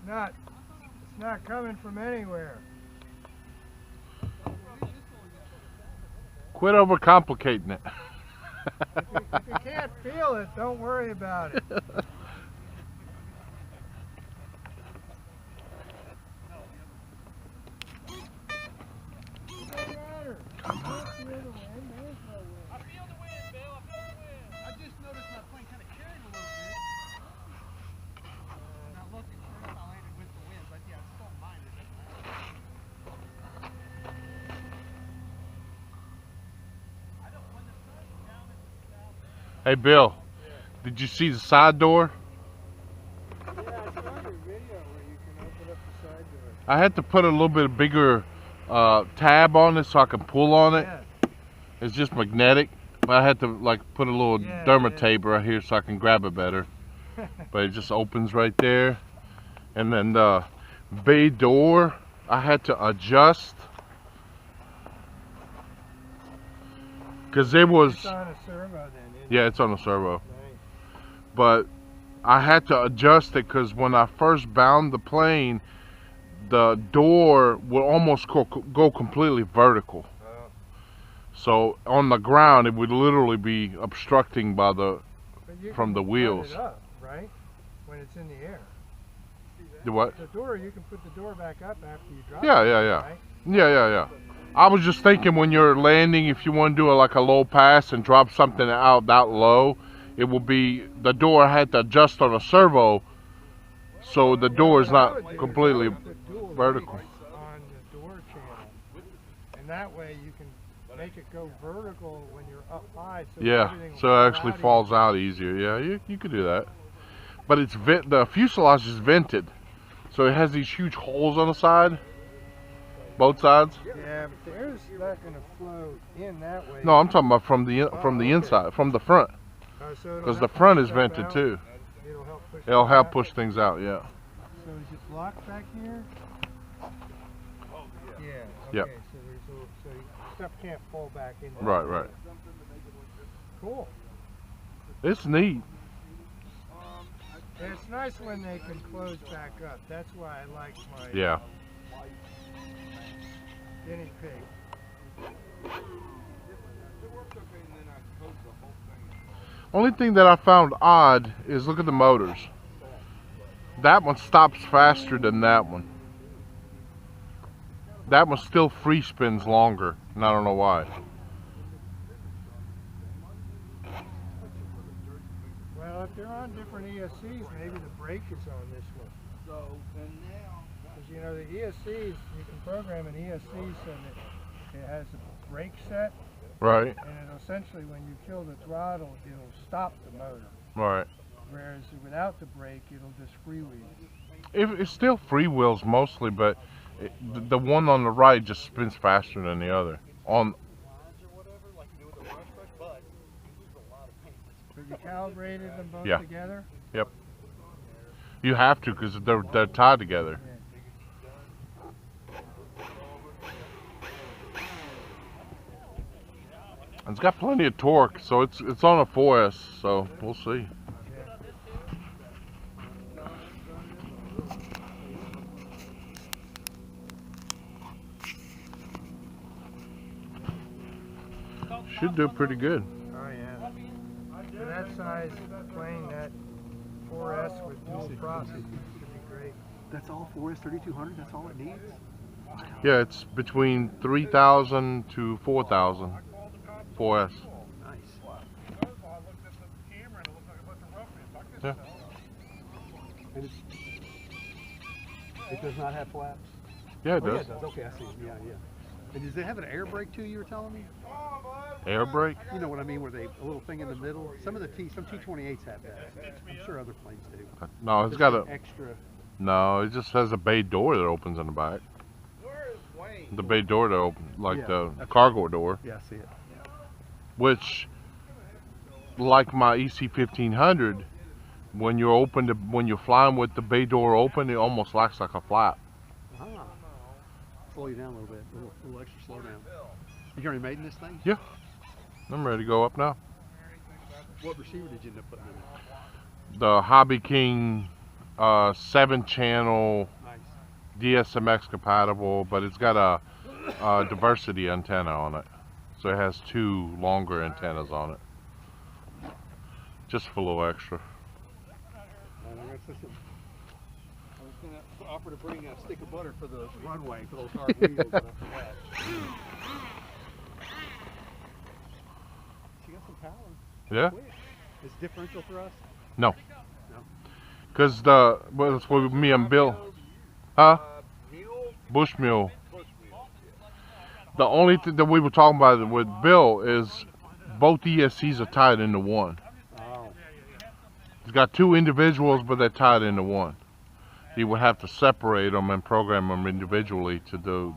It's not coming from anywhere. Quit overcomplicating it. If you can't feel it, don't worry about it. Come on. I feel the wind, Bill. I feel the wind. I just noticed my plane kind of carried a little bit. Not looking sure if I landed with the wind, but yeah, I just don't mind it. I don't when the sun's down in the south. Hey Bill, did you see the side door? Yeah, I saw your video where you can open up the side door. I had to put a little bit bigger tab on it so I can pull on it. Yeah. It's just magnetic, but I had to like put a little derma tape right here so I can grab it better. But it just opens right there. And then the bay door, I had to adjust because it was. It's on a servo then, isn't Yeah, it's on a servo. Right. But I had to adjust it because when I first bound the plane, the door would almost go completely vertical. Oh. So on the ground, it would literally be obstructing by the But you from can the wheels. put it up, right? When it's in the air. The what? The door, you can put the door back up after you drop Yeah, it. yeah, yeah. Right? Yeah. I was just thinking when you're landing, if you want to do like a low pass and drop something out that low, it will be the door. I had to adjust on a servo, so the door is not completely vertical. On the door channel, and that way you can make it go vertical when you're up high. So Yeah, everything so will it actually out falls easier. out easier. Yeah, you could do that. But it's the fuselage is vented, so it has these huge holes on the side, both sides. Yeah, but the air's not going to flow in that way. No, I'm talking about from the Okay. inside, from the front, So it'll because the help push front is stuff vented out. too. It'll help push. It'll stuff help out. push things out. Yeah. So is it locked back here? Yeah. Okay. Yep. So stuff can't fall back in. Right. Cool. It's neat. And it's nice when they can close back up. That's why I like my Yeah. guinea pig. Only thing that I found odd is look at the motors. That one stops faster than that one. That one still free spins longer, and I don't know why. Well, if they're on different ESCs, maybe the brake is on this one. So, and now. Because you know the ESCs, you can program an ESC so that it has a brake set, Right. and it'll essentially when you kill the throttle, it'll stop the motor. Right. Whereas without the brake, it'll just freewheel. It's still free-wheels mostly, but the one on the right just spins faster than the other. On But you calibrated them both Yeah. together? you have to because they're tied together. It's got plenty of torque, so it's on a 4S, so we'll see. Should do pretty good. Oh yeah. For that size plane, that 4S with dual prop should be great. That's all 4S 3200. That's all it needs. Yeah, it's between 3,000 to 4,000. 4S. Nice. Yeah. And it does not have flaps. Yeah, it Oh, yeah, does. it does. Okay, I see. Yeah. And does it have an air brake too? You were telling me. Air brake? You know what I mean? Where they a little thing in the middle. Some T28s have that. I'm sure other planes do. No, it's Just got an a. extra. No, it just has a bay door that opens in the back. The bay door that opens, like Yeah, the that's cargo door, Yeah, I see it. which, like my EC1500, when you're flying with the bay door open, it almost acts like a flap. Ah. Slow you down a little bit. A little extra slow down. You already made this thing? Yeah. I'm ready to go up now. What receiver did you end up putting in it? The Hobby King 7-channel Nice. DSMX compatible, but it's got a diversity antenna on it. So it has 2 longer antennas on it. Just for a little extra. I was going to offer to bring a stick of butter for the runway for those hard wheels, but I forgot. She got some power. Yeah? Is differential thrust? No. No. Because it's with me and Bill. Huh? Bush mule. The only thing that we were talking about with Bill is both ESCs are tied into one. Oh. He's got 2 individuals, but they're tied into one. He would have to separate them and program them individually to do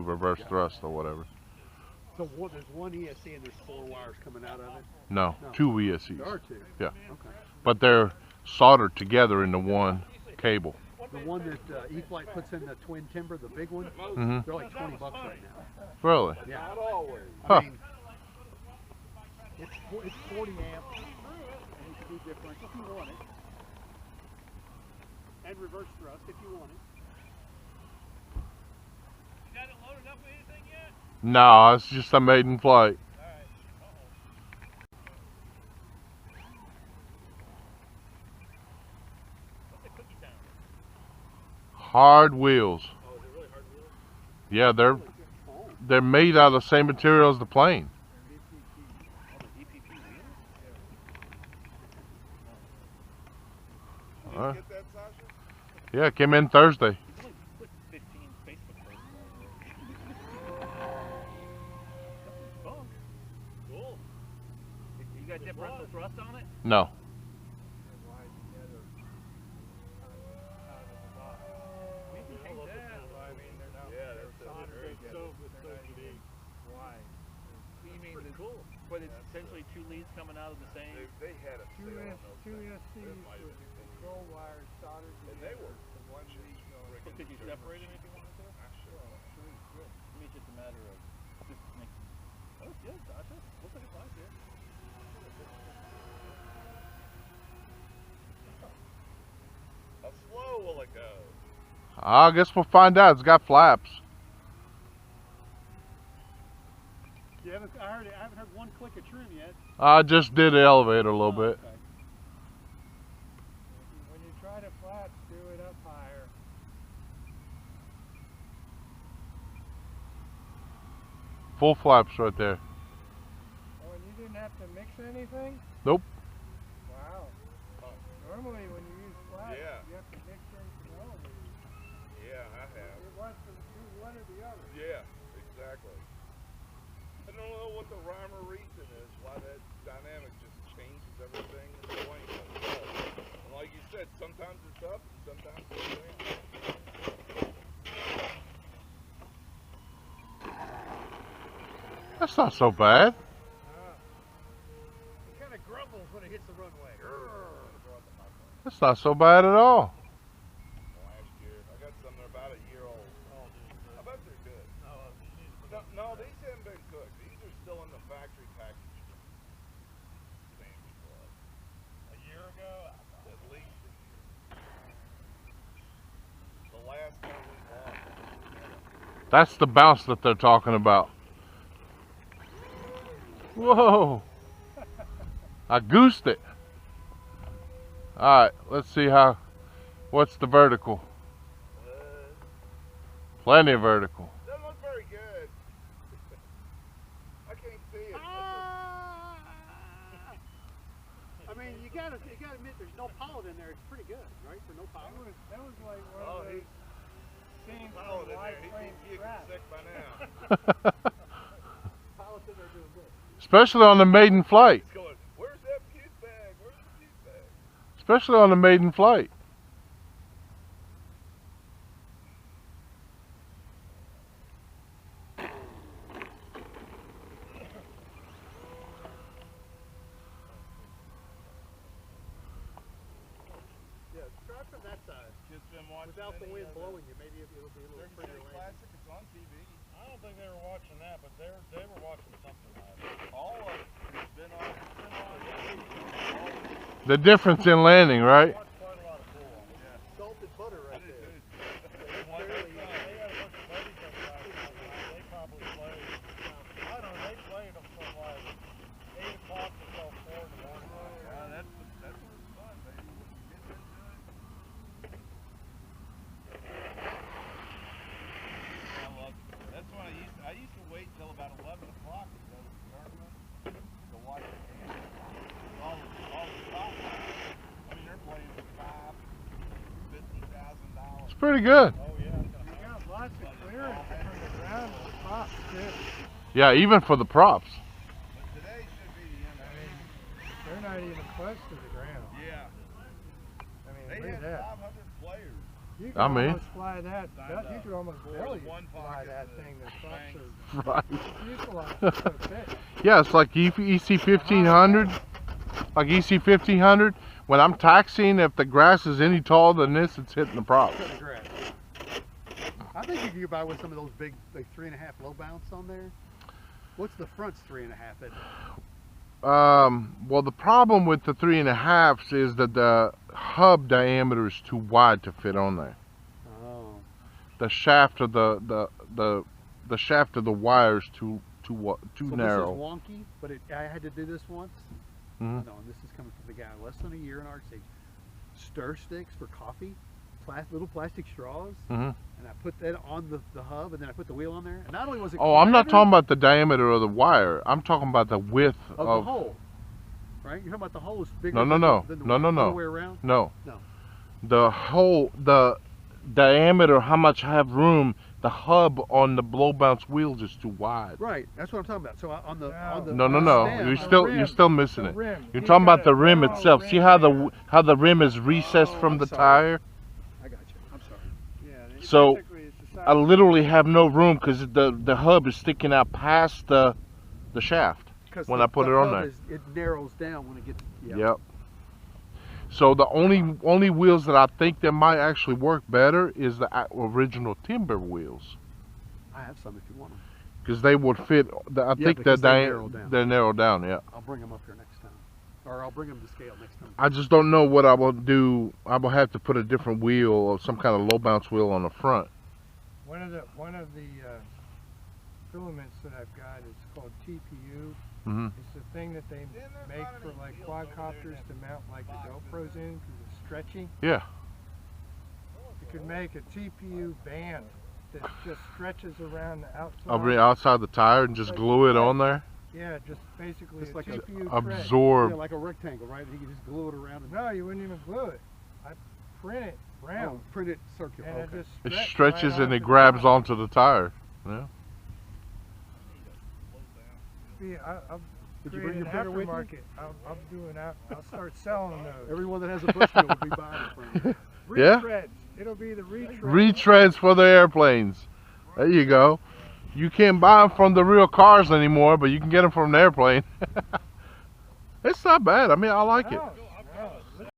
reverse thrust or whatever. So there's one ESC and there's 4 wires coming out of it? No, No. 2 ESCs. There are 2? Yeah. Okay. But they're soldered together into one cable. The one that E-Flight puts in the twin timber, the big one, Mm-hmm. they're like $20 right now. Really? Yeah. Huh. I mean, it's 40 amps, and you can do differential if you want it. And reverse thrust if you want it. You got it loaded up with anything yet? No, it's just a maiden flight. Alright. What's the cookie sound? Hard wheels. Oh, is it really hard wheels? Yeah, they're made out of the same material as the plane. Oh, the DPP wheels? Get that, Sasha? Yeah, it came in Thursday. You can only put 15 Facebook posts on there. Cool. You got differential thrust on it? No. We can change that. You mean it's cool, but it's essentially 2 leads coming out of the same. Two ESCs with control wires soldered together. And they were one lead going. So could you separate them if you wanted to? I mean, it's just a matter of just make. Oh, it's good, Sasha. Looks like it's fine here. How slow will it go? I guess we'll find out. It's got flaps. I haven't heard one click of trim yet. I just did the elevator a little bit. Okay. When you try to flap, do it up higher. Full flaps right there. Oh, and you didn't have to mix anything? Nope. Wow. Normally when you use flaps, Yeah. you have to mix in some elevators. Yeah, I have. It wants to do one or the other. Yeah, exactly. I don't know what the rhyme or reason is why that dynamic just changes everything in the plane. And like you said, sometimes it's up and sometimes it's down. That's not so bad. It kind of grumbles when it hits the runway. That's not so bad at all. Last year, I got some that are about a year old. Oh, dude. I bet they're good. No, these haven't been cooked. These are still in the factory package. Sandwich Club. A year ago? At least a year. The last one we bought. That's the bounce that they're talking about. Whoa! I goosed it. Alright, let's see what's the vertical? Plenty of vertical. Doesn't look very good. I can't see it. I mean, you gotta admit, there's no pilot in there. It's pretty good, right? For no pilot. That was like one Oh, of those scenes Pilot from in there. Live He'd Plane be Crash. sick by now. Pilots in there doing good. Especially on the maiden flight. He's going, where's that puke bag? Where's the puke bag? Especially on the maiden flight. Yeah, try from that side. Just been watching Without the any wind of blowing you, maybe it'll be a little Circus prettier City landing. Classic, it's on TV. I don't think they were watching that, but they were watching something else. All of it. It's been on. It's been on. The difference in landing, right? Watched quite a lot of bull on it. Yeah. melted butter right there. They had a bunch of buddies up last night. They probably played. I don't know, they played them from like 8 o'clock until 4 in the morning. That's what it's fun, baby. Get into it. I love it. That's what I used to wait till about 11 o'clock to go to the tournament to watch the game. All the top guys, I mean, they're playing for $50,000. It's pretty good. Oh yeah. You got lots of clearance from the ground to the props too. Yeah, even for the props. But today should be the end. I mean, they're not even close to the ground. Yeah. I mean, They look at had that. 500 players. You could I mean- almost fly that. You could almost belly one fly pocket that to thing. The props Right. are fuselage is so thick. Yeah, it's like EC 1500. Like EC 1500. When I'm taxiing, if the grass is any taller than this, it's hitting the props. Cut the grass. I think you can get by with some of those big, like 3.5 low bounce on there. What's the front's 3.5? Isn't it? Well, the problem with the 3.5s is that the hub diameter is too wide to fit on there. Oh. The shaft of the shaft of the wire is too So narrow. this is wonky, but I had to do this once. Mhm. No, and this is coming from the guy less than a year in RC. Stir sticks for coffee, little plastic straws, Mhm. and I put that on the hub, and then I put the wheel on there. And not only was it Oh, I'm not quieter talking about the diameter of the wire. I'm talking about the width of the hole, right? You're talking about the hole is bigger. No, no, than no. the, than the No, no, other no. way around. No. No. The whole, the diameter, how much I have room, the hub on the blow bounce wheels is too wide. Right. That's what I'm talking about. So on the No, no, on the no. stem, You're still missing The it. rim. You're He's talking got about the a rim narrow itself. See rim how there. the rim is recessed Oh, from I'm the sorry. tire? I got you. I'm sorry. Yeah. So, basically it's the size I literally have no room because the hub is sticking out past the shaft. 'Cause When the- I put the it on hub there. it narrows down when it gets. Yeah. Yep. So the only wheels that I think that might actually work better is the original timber wheels, I have some if you want them. because they would fit. I think because that they narrow down. they're narrowed down. Yeah. I'll bring them up here next time, or I'll bring them to scale next time. I just don't know what I will do. I will have to put a different wheel or some kind of low bounce wheel on the front. One of the filaments that I've got is called TPU. Hmm. It's the thing that they make for like quadcopters to mount like the GoPros in because it's stretchy. Yeah. You could make a TPU band that just stretches around the outside. I'll bring it outside the tire and just glue it on there. Yeah, just basically Just a like a TPU tread. Absorb. Yeah, like a rectangle, right? You can just glue it around and No, you wouldn't even glue it. I print it round. print it circular. And Okay. it just It stretch stretches right and it onto the grabs top. onto the tire. Yeah. See, I'll Did you create bring an your printer with you? aftermarket. I'll start selling those. Everyone that has a bush wheel will be buying it from you. Yeah? Retreads. It'll be the retread. Retreads for the airplanes. There you go. You can't buy them from the real cars anymore, but you can get them from the airplane. It's not bad. I mean, I like it. No,